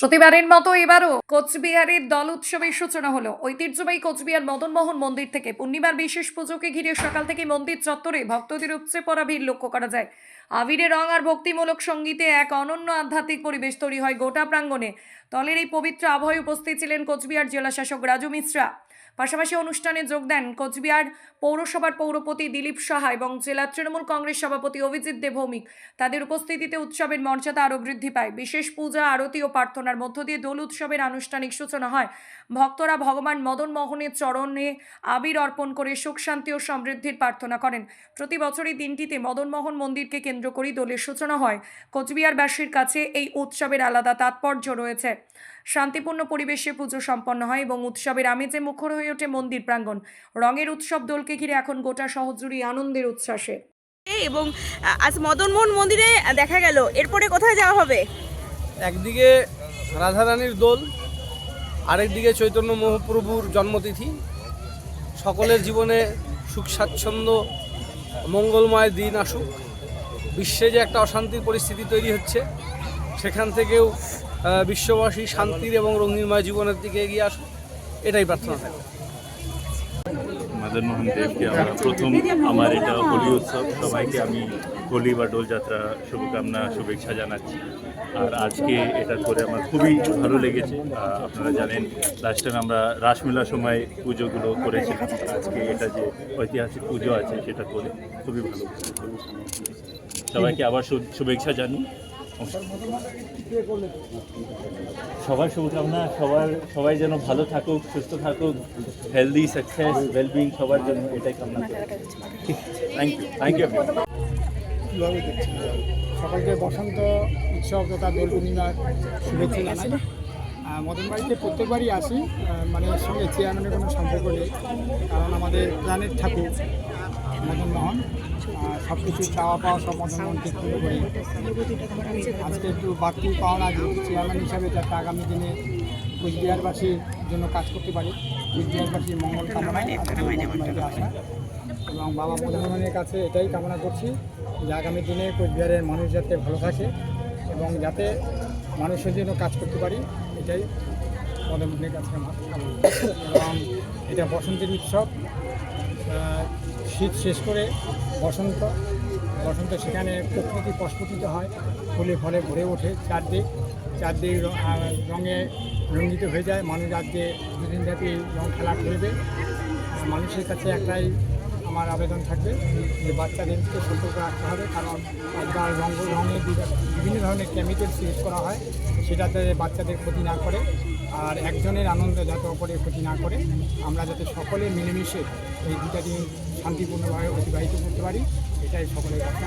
প্রতিবারের মতো এবারও কোচবিহারের দল উৎসবের সূচনা হলো। ঐতিহ্যবাহী কোচবিহার মদনমোহন মন্দির থেকে পূর্ণিমার বিশেষ পুজোকে ঘিরে সকাল থেকে মন্দির চত্বরে ভক্তদের উপচে পড়া ভিড় লক্ষ্য করা যায়। আবিরে রং আর ভক্তিমূলক সঙ্গীতে এক অনন্য আধ্যাত্মিক পরিবেশ তৈরি হয় গোটা প্রাঙ্গণে। দলের এই পবিত্র আবহে উপস্থিত ছিলেন কোচবিহার জেলা শাসক রাজু মিশ্রা। পাশাপাশি অনুষ্ঠানে যোগ দেন কোচবিহার পৌরসভার পৌরপতি দিলীপ সাহা এবং জেলা তৃণমূল কংগ্রেস সভাপতি অভিজিৎ দে ভৌমিক। তাদের উপস্থিতিতে উৎসবের মর্যাদা আরও বৃদ্ধি পায়। বিশেষ পূজা, আরতি ও প্রার্থনার মধ্য দিয়ে দোল উৎসবের আনুষ্ঠানিক সূচনা হয়। ভক্তরা ভগবান মদন মোহনের চরণে আবির অর্পণ করে সুখ শান্তি ও সমৃদ্ধির প্রার্থনা করেন। প্রতি বছরই দিনটিতে মদন মোহন মন্দিরকে কেন্দ্র করে দোলের সূচনা হয়। কোচবিহারবাসীর কাছে এই উৎসবের আলাদা তাৎপর্য রয়েছে। শান্তিপূর্ণ পরিবেশে পুজো সম্পন্ন হয় এবং উৎসবের আমেজে মুখর হয়ে ওঠে মন্দির প্রাঙ্গণ। রঙের উৎসব দোলকে ঘিরে এখন গোটা শহর জুড়ে আনন্দের উচ্ছ্বাসে। এবং আজ মদনমোহন মন্দিরে দেখা গেল, এরপরে কোথায় যাওয়া হবে? একদিকে রাধারানীর দোল, আরেকদিকে চৈতন্য মহাপ্রভুর জন্মতিথি। সকলের জীবনে সুখ স্বাচ্ছন্দ্য মঙ্গলময় দিন আসুক। বিশ্বে যে একটা অশান্তির পরিস্থিতি তৈরি হচ্ছে, সেখান থেকেও বিশ্ববাসী শান্তির এবং রঙিনময় জীবনের দিকে এগিয়ে আসুক, এটাই প্রার্থনা থাকবে। মদন মোহন দেবকে আমরা প্রথম আমার এটা হোলি উৎসব, সবাইকে আমি হোলি বা দোলযাত্রা শুভকামনা শুভেচ্ছা জানাচ্ছি। আর আজকে এটা করে আমার খুবই ভালো লেগেছে। আপনারা জানেন লাস্ট টাইম আমরা রাসমেলার সময় পুজোগুলো করেছিলাম, আজকে এটা যে ঐতিহাসিক পুজো আছে সেটা করে খুবই ভালো। সবাইকে আবার শুভেচ্ছা জানি। সবার শুভকামনা, সবাই যেন ভালো থাকুক, সুস্থ থাকুক, হেলদি, সাকসেস, ওয়েলবিং সবার জন্য এটাই কামনা করি। Thank you. কীভাবে দেখছি সকলকে বসন্ত উৎসব তথা দোল পূর্ণিমার শুভেচ্ছা জানাই। মদনবাড়িতে প্রত্যেকবারই আসি, মানে এর সঙ্গে চেয়ারম্যানের কোনো সম্পর্ক নেই, কারণ আমাদের প্রাণের ঠাকুর মদনমোহন, সব কিছু চাওয়া পাওয়া সব মদনমোহন ঠিক করে করি। আজকে একটু বাড়তি পাওনা যে চেয়ারম্যান হিসাবে যাতে আগামী দিনে কোচবিহারবাসীর জন্য কাজ করতে পারি, কোচবিহারবাসীর মঙ্গল কামনায় মদনবাড়িতে আসা এবং বাবা মদনমোহনের কাছে এটাই কামনা করছি যে আগামী দিনে কোচবিহারের মানুষ যাতে ভালো থাকে এবং যাতে মানুষের জন্য কাজ করতে পারি, এটাই মদনমোহনের কাছে আমার কামনা। এবং এটা বসন্তের উৎসব, শীত শেষ করে বসন্ত, সেখানে প্রকৃতি প্রস্ফুটিত হয়, ফুলে ফলে ভরে ওঠে, চারদিক রঙে রঞ্জিত হয়ে যায়। মানুষ আজকে দুদিনব্যাপী রং খেলা করবে। মানুষের কাছে একটাই আমার আবেদন থাকবে যে বাচ্চাদেরকে সতর্ক রাখতে হবে, কারণ আজকাল রঙে বিভিন্ন ধরনের কেমিক্যালস ইউজ করা হয়, সেটাতে বাচ্চাদের ক্ষতি না করে আর একজনের আনন্দ যাতে অপরের ক্ষতি না করে, আমরা যাতে সকলে মিলেমিশে এই দুটা দিন শান্তিপূর্ণভাবে অতিবাহিত করতে পারি, এটাই সকলের কাছে।